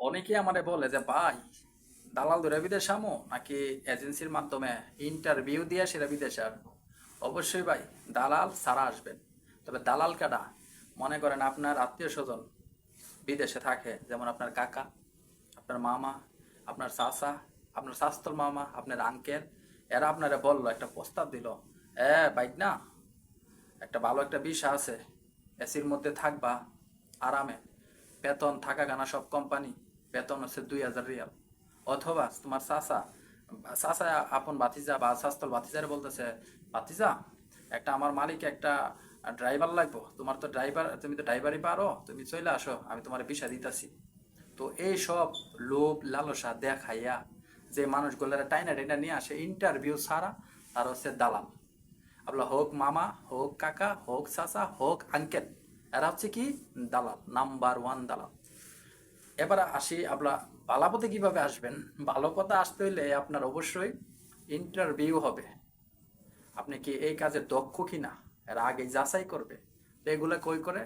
অনেকে আমারে বলে যে ভাই দালাল ধরে বিদেশ আমো নাকি এজেন্সির মাধ্যমে ইন্টারভিউ দিয়ে সেটা বিদেশে আসবো। অবশ্যই ভাই দালাল ছাড়া আসবেন। তবে দালাল কাটা মনে করেন আপনার আত্মীয় স্বজন বিদেশে থাকে, যেমন আপনার কাকা, আপনার মামা, আপনার চাচা, আপনার শাস্তর মামা, আপনার আঙ্কেল। এরা আপনারা বললো, একটা প্রস্তাব দিল, বাইক না, একটা ভালো একটা বিষয় আছে, এসির মধ্যে থাকবা আরামে, বেতন থাকা গানা সব কোম্পানি, বেতন হচ্ছে 2000 রিয়াল। অথবা তোমার চাচা চাচা আপন ভাতিজা বা শাস্তল ভাতিজারে বলতেছে, ভাতিজা একটা আমার মালিক একটা ড্রাইভার লাগবো, তোমার তো ড্রাইভার, তুমি তো ড্রাইভারই পারো, তুমি চলে আসো, আমি তোমার বিষয় দিতেছি। তো এই সব লোভ লালসা দেখাইয়া যে মানুষগুলার টাইনা টাইনা নিয়ে আসে ইন্টারভিউ ছাড়া, তার হচ্ছে দালাল। আপনার হোক মামা, হোক কাকা, হোক চাচা, হোক আঙ্কেল, এরা হচ্ছে কি দালাল, নাম্বার ওয়ান দালাল। এবার আসি আপনার ভালো পথে কিভাবে আসবেন। ভালো পথে আসতে হইলে আপনার অবশ্যই ইন্টারভিউ হবে, আপনি কি এই কাজে দক্ষ কিনা এর আগে যাচাই করবে। তো এগুলো কই করে,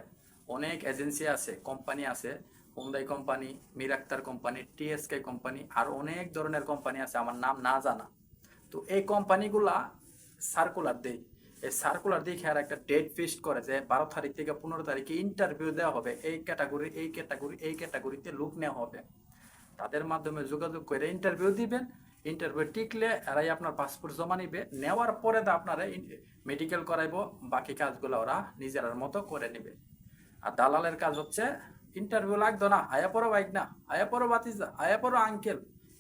অনেক এজেন্সি আছে, কোম্পানি আছে, Hyundai company, Mir Akhtar company, TSK company, আর অনেক ধরনের কোম্পানি আছে আমার নাম না জানা। তো এই কোম্পানিগুলা সার্কুলার দেয়, এই সার্কুলার দেখে আর একটা ডেট ফিক্সড করে যে 12 তারিখ থেকে 15 তারিখে ইন্টারভিউ দেওয়া হবে, এই ক্যাটাগরি এই ক্যাটাগরি এই ক্যাটাগরিতে লোক নেওয়া হবে। তাদের মাধ্যমে যোগাযোগ করে ইন্টারভিউ দিবেন। ইন্টারভিউ টিকলে এরাই আপনার পাসপোর্ট জমা নিবে, নেওয়ার পরে তো আপনারা মেডিকেল করাইবো, বাকি কাজগুলো ওরা নিজের মতো করে নেবে। আর দালালের কাজ হচ্ছে ইন্টারভিউ লাগতো না, আয়া পড়ো বাইক না, আয়া পড়ো বাতিজা, আয়া পড়ো আঙ্কেল,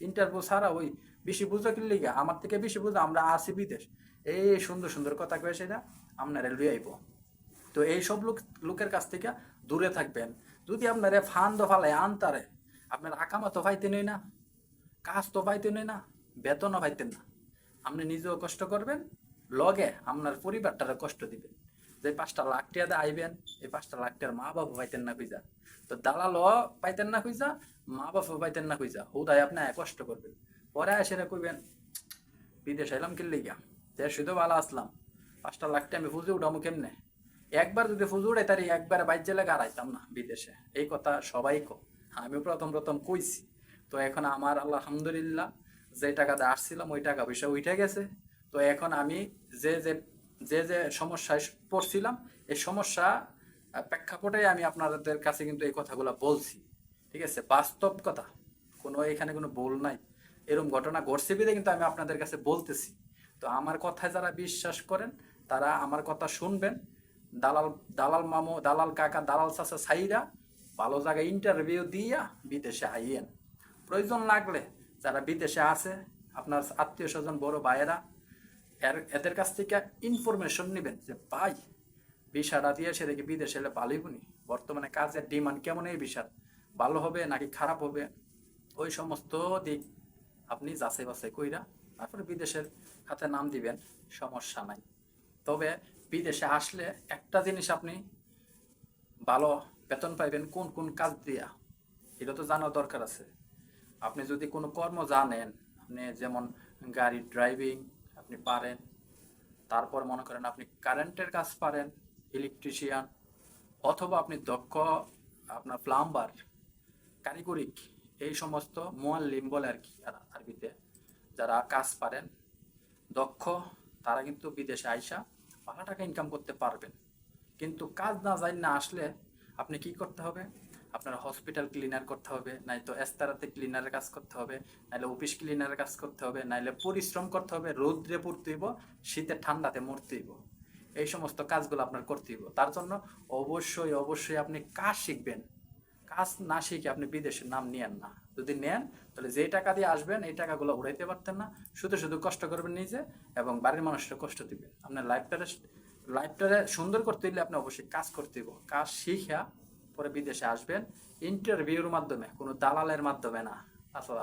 ইন্টারভিউ ছাড়া ওই বেশি বুঝো কি লিগা, আমার থেকে বেশি বুঝো, আমরা আসি বিদেশ, এই সুন্দর সুন্দর কথা কয়ে সেটা আপনারা লুই আইব। তো এই সব লোকের কাছ থেকে দূরে থাকবেন। যদি আপনারে ফান্দ ফালায় আনতারে, আপনার আকামা তো পাইতে নই না, কাজ তো পাইতে নই না, বেতনও পাইতেন না। আপনি নিজেও কষ্ট করবেন, লগে আপনার পরিবারটারে কষ্ট দিবেন। যে 5টা লাখ টাকা দিয়ে আইবেন, এই 5টা লাখ টাকার মা বাবা পাইতেন না খুঁজা, তো দালালও পাইতেন না খুঁজা, মা বাবা পাইতেন না খুঁজা, হুদায় আপনি কষ্ট করবেন। পরে এসে কইবেন বিদেশ আইলাম কিনলে গিয়া, দেশ শুধু ভালো আসলাম, 5টা লাখ টাকা আমি ফুজে উঠামো কেমনে। একবার যদি ফুজে উড়াই তারি একবার বাইর জেলে গাড়াইতাম না বিদেশে, এই কথা সবাই কো, আমি প্রথম প্রথম কইছি। তো এখন আমার আলহামদুলিল্লাহ যে টাকাতে আসছিলাম ওই টাকা পয়সা উঠে গেছে। তো এখন আমি যে যে যে যে সমস্যায় পড়ছিলাম, এই সমস্যা প্রেক্ষাপটে আমি আপনাদের কাছে কিন্তু এই কথাগুলো বলছি। ঠিক আছে, বাস্তব কথা, কোনো এখানে কোনো ভুল নাই। এরকম ঘটনা ঘটছে বিধে কিন্তু আমি আপনাদের কাছে বলতেছি। তো আমার কথায় যারা বিশ্বাস করেন তারা আমার কথা শুনবেন। দালাল দালাল মামু, দালাল কাকা, দালাল চাচা সাইরা ভালো জায়গায় ইন্টারভিউ দিয়া বিদেশে আইয়েন। প্রয়োজন লাগলে যারা বিদেশে আছে, আপনার আত্মীয় স্বজন বড় ভাইয়েরা, এদের কাছ থেকে ইনফরমেশন নেবেন যে ভাই ভিসাটা দিয়ে সে দেখি বিদেশে এলে ভালোই বুনি, বর্তমানে কাজের ডিমান্ড কেমন, এই ভিসার ভালো হবে নাকি খারাপ হবে, ওই সমস্ত দিক আপনি যাচাই বাছাই কইরা তারপরে বিদেশের খাতে নাম দিবেন, সমস্যা নাই। তবে বিদেশে আসলে একটা জিনিস আপনি ভালো বেতন পাইবেন কোন কোন কাজ দিয়া, এটা তো জানা দরকার আছে। আপনি যদি কোনো কর্ম জানেন, আপনি যেমন গাড়ি ড্রাইভিং আপনি পারেন, তারপর মনে করেন আপনি কারেন্টের কাজ পারেন, ইলেকট্রিশিয়ান, অথবা আপনি দক্ষ আপনার প্লাম্বার, কারিগরিক, এই সমস্ত মুয়াল্লিম বলে আর কি আরবিতে, যারা কাজ পারেন দক্ষ, তারা কিন্তু বিদেশে আইসা ভালো টাকা ইনকাম করতে পারবেন। কিন্তু কাজ না জানি না আসলে আপনি কি করতে হবে, আপনার হসপিটাল ক্লিনার করতে হবে, নাই তো এস্তারাতে ক্লিনারের কাজ করতে হবে, নাইলে অফিস ক্লিনারের কাজ করতে হবে, নাইলে পরিশ্রম করতে হবে, রৌদ্রে পড়তে হইব, শীতে ঠান্ডাতে মরতে হইব। এই সমস্ত কাজগুলো আপনার করতে হইব। তার জন্য অবশ্যই অবশ্যই আপনি কাজ শিখবেন। কাজ না শিখে আপনি বিদেশের নাম নিয়েন না। যদি নেন তাহলে যে টাকা দিয়ে আসবেন এই টাকাগুলো উড়াইতে পারতেন না, শুধু শুধু কষ্ট করবেন নিজে এবং বাড়ির মানুষটা কষ্ট দিবেন। আপনার লাইফটারে সুন্দর করতে হলে আপনি অবশ্যই কাজ করতে হইব। কাজ শিখা পরে বিদেশে আসবেন ইন্টারভিউর মাধ্যমে, কোনো দালালের মাধ্যমে না। আসলে